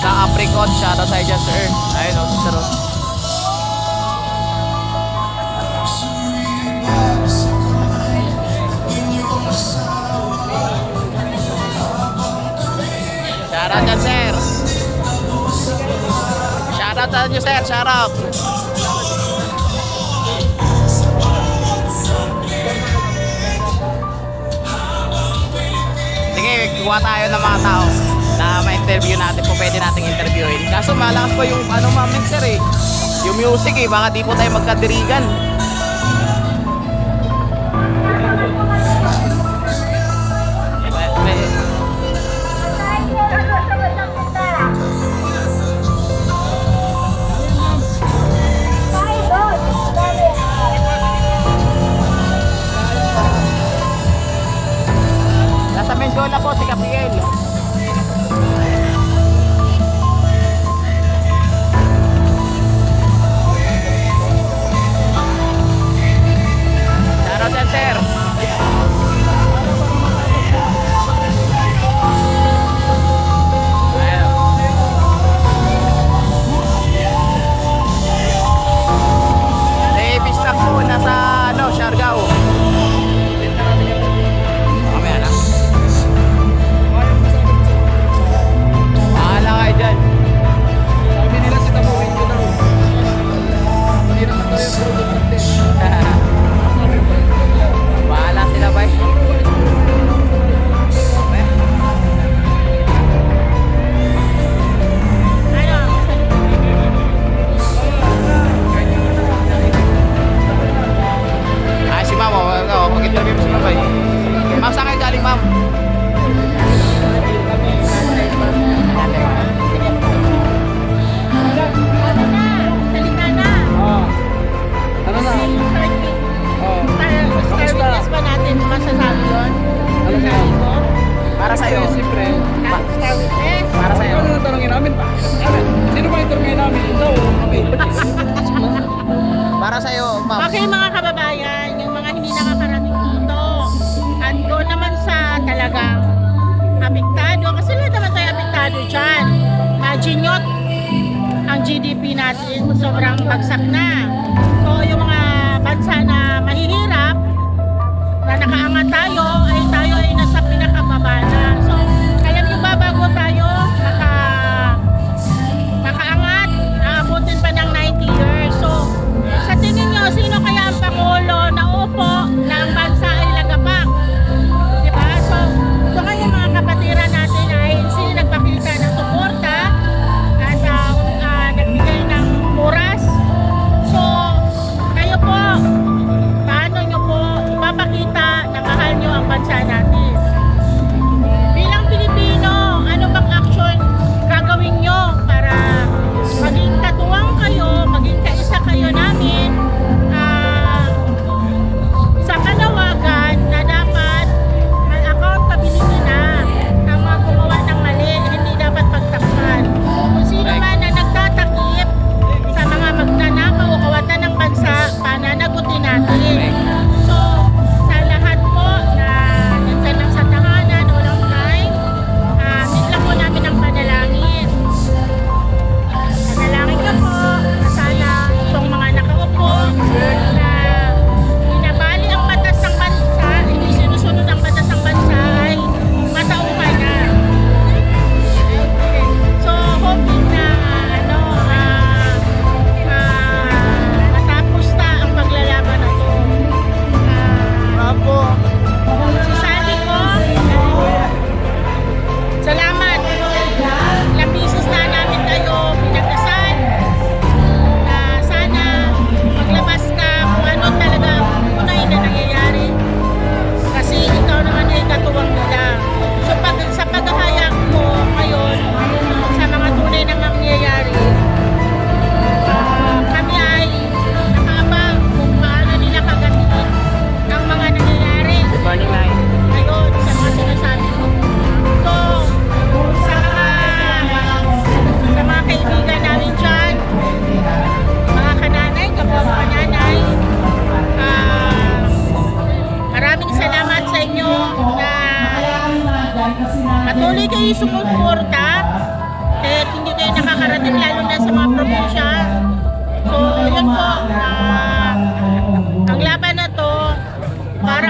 sa Apricot. Shoutout sa dyan, sir. Ayun, oh, sir. Shoutout dyan, sir. Shoutout sa inyo, sir. Shoutout. Sige, kuha tayo ng mga tao na ma-interview natin po, pwede nating interviewin. Kaso malakas po yung ano mamin, sir, eh. Yung music, eh. Baka di po tayo magkadirigan. Nasa Mendola po si Gabriel. Shoutout dyan, sir. Davis na po, nasa ano, Siargao. Mamaya na. Bahala kayo dyan. Sabi nila si Tamuin ko daw. Hindi naman tayo product. Bahala sila ba? Ah, si ma'am, mag-interview mo si ma'am. Ma'am, saan kayo galing, ma'am? Ano na? Star ba natin masasabi yun? Ano na? Para sa'yo. Siyempre. Star Witness? Para sa'yo. Ano na tanongin namin? Sino ba interviewin namin? Ikaw o kami? Para sa'yo, ma'am. Okay mga kababayan, yung mga hindi nakakarating dito, at go naman sa talagang apektado, kasi lahat naman tayo apektado dyan. Imagine nyo, ang GDP natin sobrang bagsak na. So yung mga bansa na mahihirap, na nakaangat tayo ay nasa pinakababa na. So alam nyo ba, bago tayo makaangat, naabutin pa ng 90 years. So sa tingin nyo, sino kaya ang Pangulo na upo na ang bansa ay lagapak? Diba? So kaya mga kapatiran natin ay sino nagpakita ng suporta at nagbigay ng oras. So kayo po, paano nyo po ipapakita na mahal nyo ang bansa natin? Bilang Pilipino, ano bang action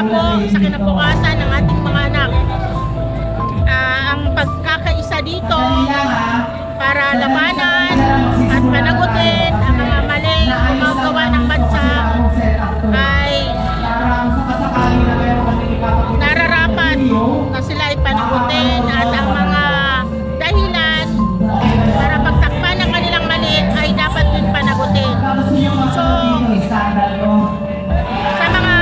po sa kinabukasan ng ating mga anak. Ang pagkakaisa dito para labanan at panagutin ang mga mali gumagawa ng bansa ay nararapat na sila ay panagutin at ang mga dahilan para pagtakpan ng kanilang mali ay dapat din panagutin. So, sa mga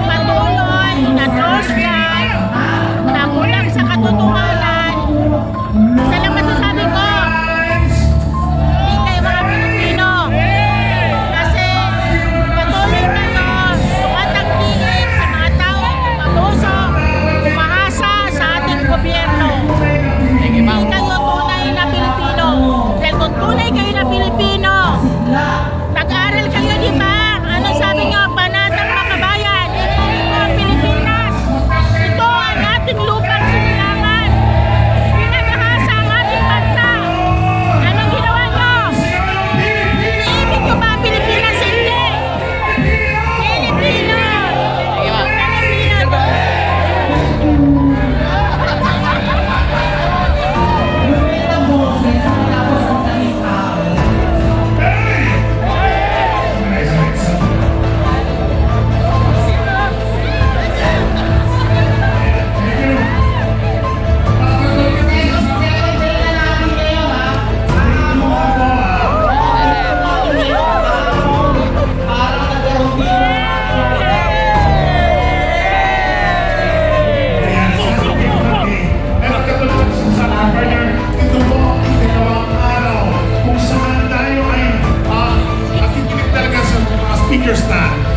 patuloy na trolls dyan na kulang sa katotohanan, isa lang masasabi ko, hindi kayo mga Pilipino. Kasi patuloy kayo tumatangkilik sa mga tao umabuso, umahasa sa ating gobyerno. Hindi kayo tunay na Pilipino. Dahil kung tunay kayo na Pilipino, nag-aral kayo, di ba? Anong sabi nyo? Panatang makabayan. Ito ang Pilipinas. Ito ang ating lupang sinilangan. Pinagahasa ang ating bansa. Anong ginawa nyo? Iniibig nyo ba ang Pilipinas? Hindi. Pilipino.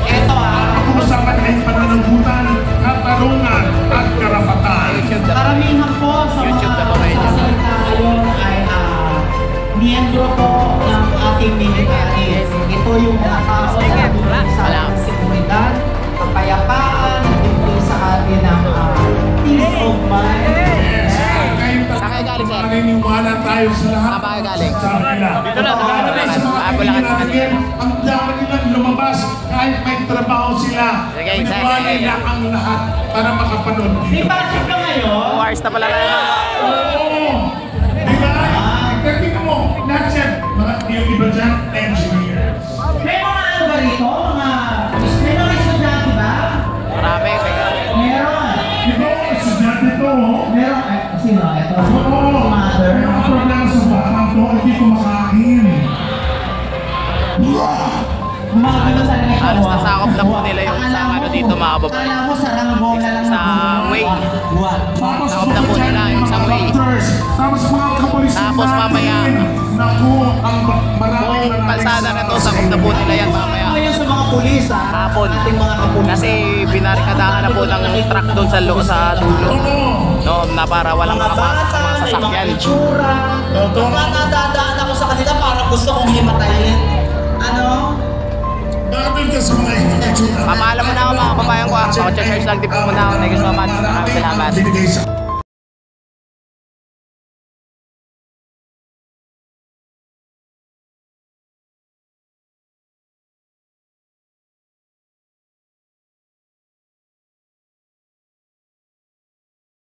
Pag-uusapan ay pananagutan, katarungan at karapatan. Karamihan po sa YouTube na po mga kayo. sasalita ngayon ay miyembro po ng ating militaries. Ito yung mga tao na tulad sa ating seguridad, kapayapaan, hindi sa atin ng peace of mind. Saan kayo galing, sir? Maniniwala tayo sa lahat. Saan pa kayo galing? Sa kanila. Dito lang, Bulacan. natin, ang dami nilang lumabas kahit may trabaho sila. Sige, Maniwala sige. nila ang lahat para makapanood Di dito. ba ka ngayon? 2 hours na pala na. Oo! Di ba? Tingnan mo, lahat yan, yung iba dyan, engineers. May mga ano ba rito? May mga estudyante ba? Marami. Meron. Ito, estudyante to, oh. Meron. Sino? Ito. Oo, Mother. may mga problema sa batang to, hindi kumakain. Gumagano sa nila. Halos nasakop na po nila yung sa ano dito mga kababayan. Kala ko sa Rangbong na lang. Sa way. Tapos Sakop na po nila yung sa way. doctors, tapos mga kapulisan Tapos mamaya, naku, ang maraming Buong kalsada na to, sakop na po nila yan mamaya. Ngayon sa mga pulis Hapon. ating mga kapulis. Kasi binarikadahan na po ng truck doon sa dulo. No, na para walang makapasok sa mga sasakyan. itsura. Totoo. Pagka nadadaan ako sa kanila, parang gusto kong himatayin. Ano? Bakit ka sa mga itsura? Papaalam mo na ako mga kababayan ko. Ako, church lang din po muna ako. Thank you so much. Maraming salamat. Binigay sa